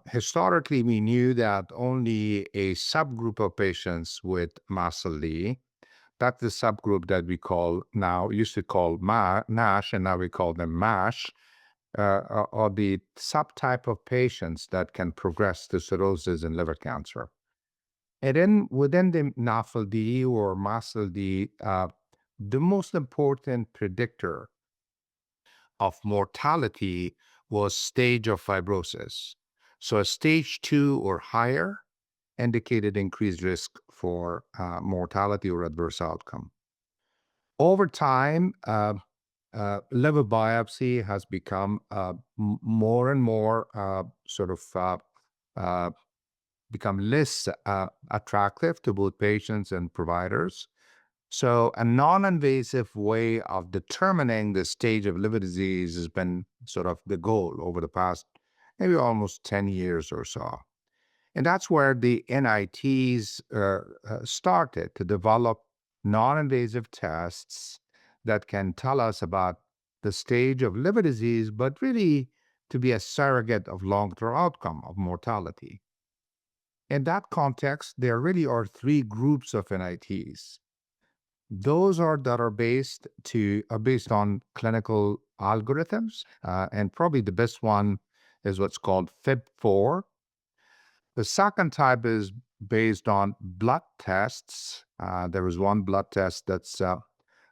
Historically, we knew that only a subgroup of patients with MASLD, that's the subgroup that we call now, used to call NASH, and now we call them MASH, are the subtype of patients that can progress to cirrhosis and liver cancer. And then within the NAFLD or MASLD, the most important predictor of mortality was stage of fibrosis. So a stage 2 or higher indicated increased risk for mortality or adverse outcome. Over time, liver biopsy has become more and more become less attractive to both patients and providers. So a non-invasive way of determining the stage of liver disease has been sort of the goal over the past maybe almost 10 years or so. And that's where the NITs started to develop non-invasive tests that can tell us about the stage of liver disease, but really to be a surrogate of long-term outcome of mortality. In that context, there really are three groups of NITs. Those that are based on clinical algorithms, and probably the best one is what's called FIB4. The second type is based on blood tests. There is one blood test that's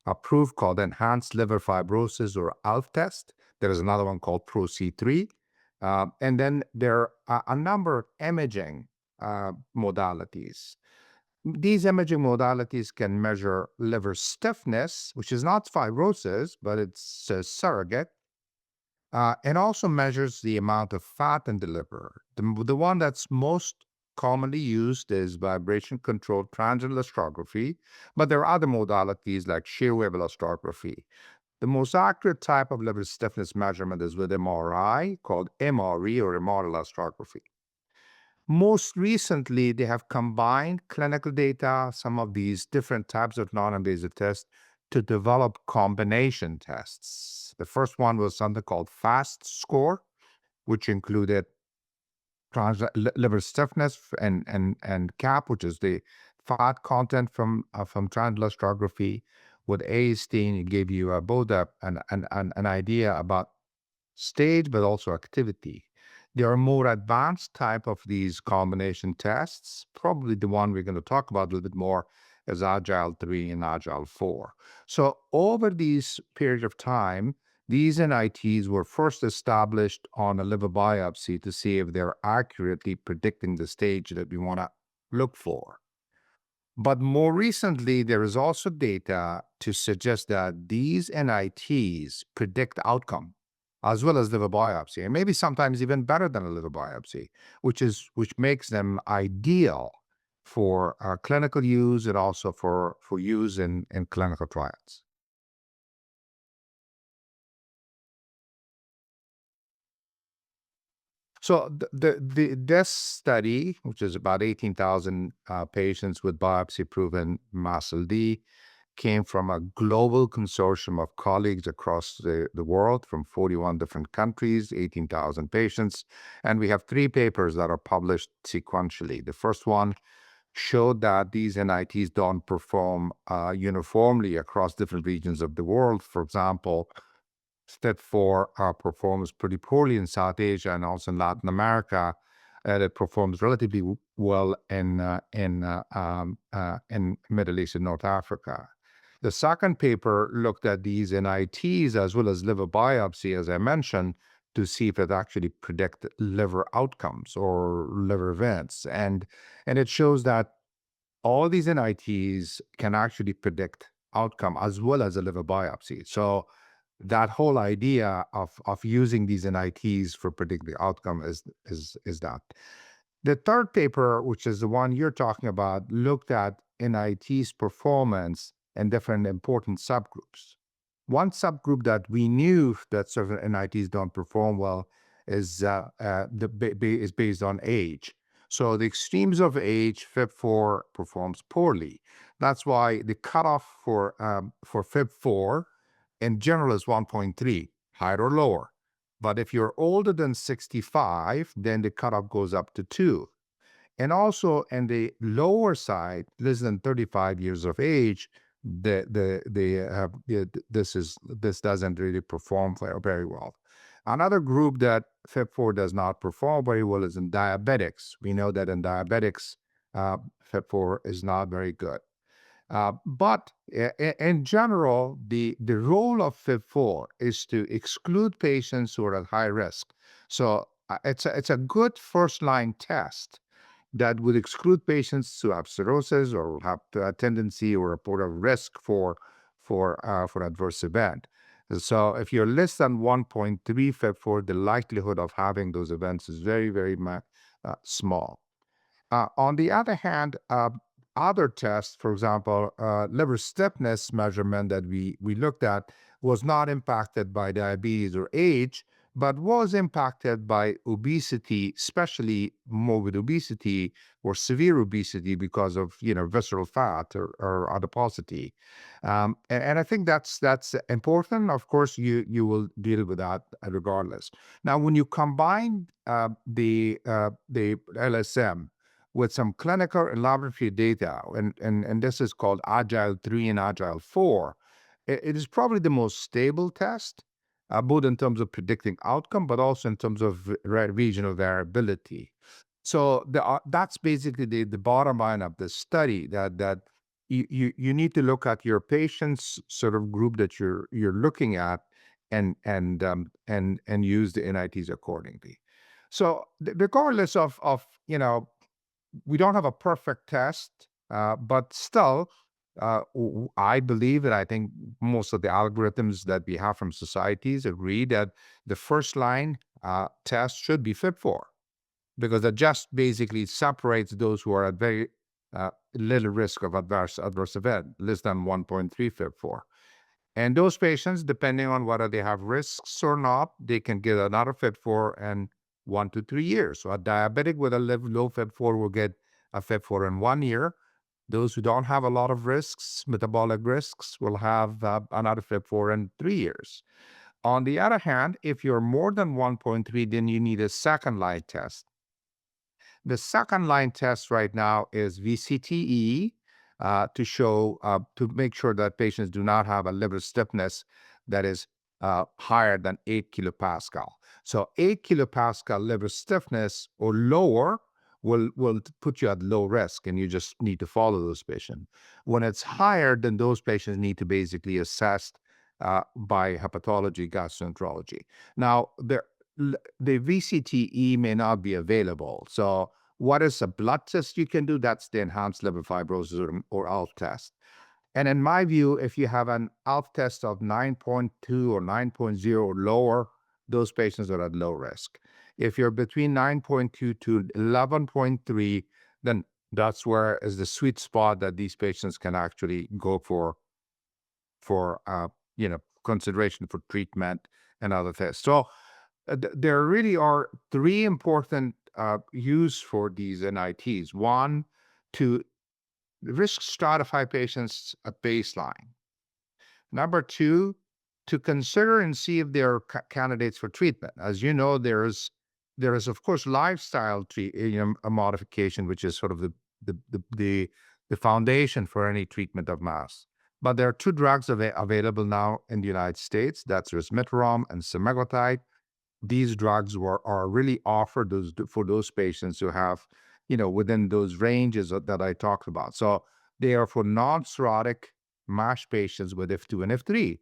approved called Enhanced Liver Fibrosis or ALF test. There is another one called PRO-C3. And then there are a number of imaging modalities. These imaging modalities can measure liver stiffness, which is not fibrosis, but it's a surrogate, and also measures the amount of fat in the liver. The one that's most commonly used is vibration-controlled transient elastography, but there are other modalities like shear wave elastography. The most accurate type of liver stiffness measurement is with MRI, called MRE or MR elastography. Most recently, they have combined clinical data, some of these different types of non-invasive tests, to develop combination tests. The first one was something called FAST score, which included liver stiffness and CAP, which is the fat content from transient elastography. With AST, it gave you both an idea about stage, but also activity. There are more advanced type of these combination tests. Probably the one we're going to talk about a little bit more is Agile 3 and Agile 4. So over these periods of time, these NITs were first established on a liver biopsy to see if they're accurately predicting the stage that we want to look for. But more recently, there is also data to suggest that these NITs predict outcome as well as liver biopsy, and maybe sometimes even better than a liver biopsy, which makes them ideal for clinical use and also for use in clinical trials. So this study, which is about 18,000 patients with biopsy-proven MASLD, came from a global consortium of colleagues across the world from 41 different countries, 18,000 patients. And we have three papers that are published sequentially. The first one showed that these NITs don't perform uniformly across different regions of the world. For example, STAT4 performs pretty poorly in South Asia and also in Latin America, and it performs relatively well in Middle East and North Africa. The second paper looked at these NITs as well as liver biopsy, as I mentioned, to see if it actually predict liver outcomes or liver events. And it shows that all these NITs can actually predict outcome as well as a liver biopsy. So that whole idea of using these NITs for predicting the outcome is that. The third paper, which is the one you're talking about, looked at NIT's performance in different important subgroups. One subgroup that we knew that certain NITs don't perform well is based on age. So the extremes of age, FIB4 performs poorly. That's why the cutoff for FIB4 in general is 1.3, higher or lower. But if you're older than 65, then the cutoff goes up to 2. And also in the lower side, less than 35 years of age, this doesn't really perform very well. Another group that FIB4 does not perform very well is in diabetics. We know that in diabetics, FIB4 is not very good. But in general, the role of FIB4 is to exclude patients who are at high risk. So it's a good first line test that would exclude patients who have cirrhosis or have a tendency or report of risk for adverse event. So if you're less than 1.3 FIB4, the likelihood of having those events is very, very small. On the other hand, other tests, for example, liver stiffness measurement that we looked at was not impacted by diabetes or age, but was impacted by obesity, especially morbid obesity or severe obesity because of visceral fat or adiposity. And I think that's important. Of course, you will deal with that regardless. Now, when you combine the LSM with some clinical and laboratory data, and this is called Agile 3 and Agile 4, it is probably the most stable test, both in terms of predicting outcome, but also in terms of regional variability. So that's basically the bottom line of the study, that you need to look at your patients sort of group that you're looking at and use the NITs accordingly. So regardless of we don't have a perfect test, but still, I believe, and I think most of the algorithms that we have from societies agree that the first line test should be FIB4, because it just basically separates those who are at very little risk of adverse event, less than 1.3 FIB4. And those patients, depending on whether they have risks or not, they can get another FIB4 in 1 to 3 years. So a diabetic with a low FIB4 will get a FIB4 in 1 year. Those who don't have a lot of risks, metabolic risks, will have another FIB4 in 3 years. On the other hand, if you're more than 1.3, then you need a second line test. The second line test right now is VCTE, to make sure that patients do not have a liver stiffness that is higher than 8 kilopascal. So 8 kilopascal liver stiffness or lower will put you at low risk, and you just need to follow those patients. When it's higher, then those patients need to basically assessed by hepatology, gastroenterology. Now, the VCTE may not be available. So what is a blood test you can do? That's the enhanced liver fibrosis or ALF test. And in my view, if you have an ALF test of 9.2 or 9.0 or lower, those patients are at low risk. If you're between 9.2 to 11.3, then that's where is the sweet spot that these patients can actually go for consideration for treatment and other tests. So there really are three important use for these NITs. One, to risk stratify patients at baseline. Number two, to consider and see if they're candidates for treatment. As you know, there is of course lifestyle a modification, which is sort of the foundation for any treatment of MASH. But there are two drugs available now in the United States. That's resmetirom and semaglutide. These drugs are really offered for those patients who have, within those ranges that I talked about. So they are for non-cirrhotic MASH patients with F2 and F3.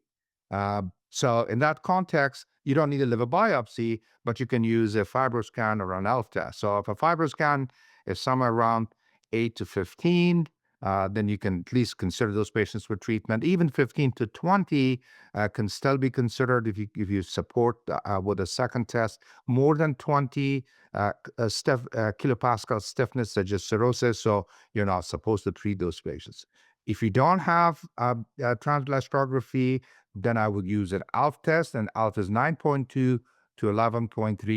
So in that context, you don't need a liver biopsy, but you can use a fibroscan or an ELF test. So if a fibroscan is somewhere around 8 to 15, then you can at least consider those patients for treatment. Even 15 to 20 can still be considered if you support with a second test. More than 20 kilopascal stiffness, such as cirrhosis, so you're not supposed to treat those patients. If you don't have transelastography, then I would use an ALF test, and ALF is 9.2 to 11.3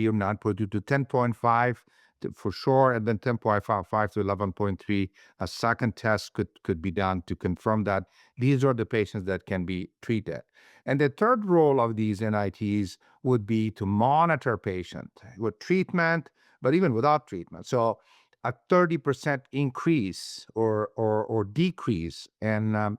or 9.2 to 10.5. for sure, and then 10.55 to 11.3. A second test could be done to confirm that these are the patients that can be treated. And the third role of these NITs would be to monitor patient with treatment, but even without treatment. So a 30% increase or decrease in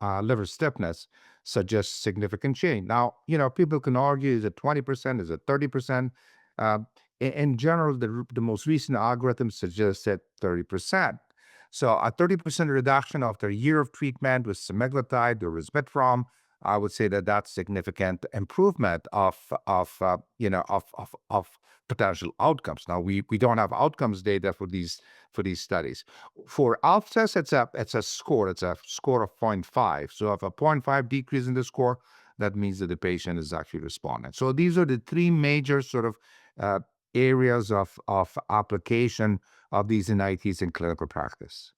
liver stiffness suggests significant change. Now, people can argue, is it 20%? Is it 30%? Uh, in general, the most recent algorithm suggests that 30%. So a 30% reduction after a year of treatment with semaglutide or resmetirom, I would say that that's significant improvement of potential outcomes. Now we don't have outcomes data for these studies. For ALF test, it's a score. It's a score of 0.5. So if a 0.5 decrease in the score, that means that the patient is actually responding. So these are the three major sort of areas of application of these NITs in clinical practice.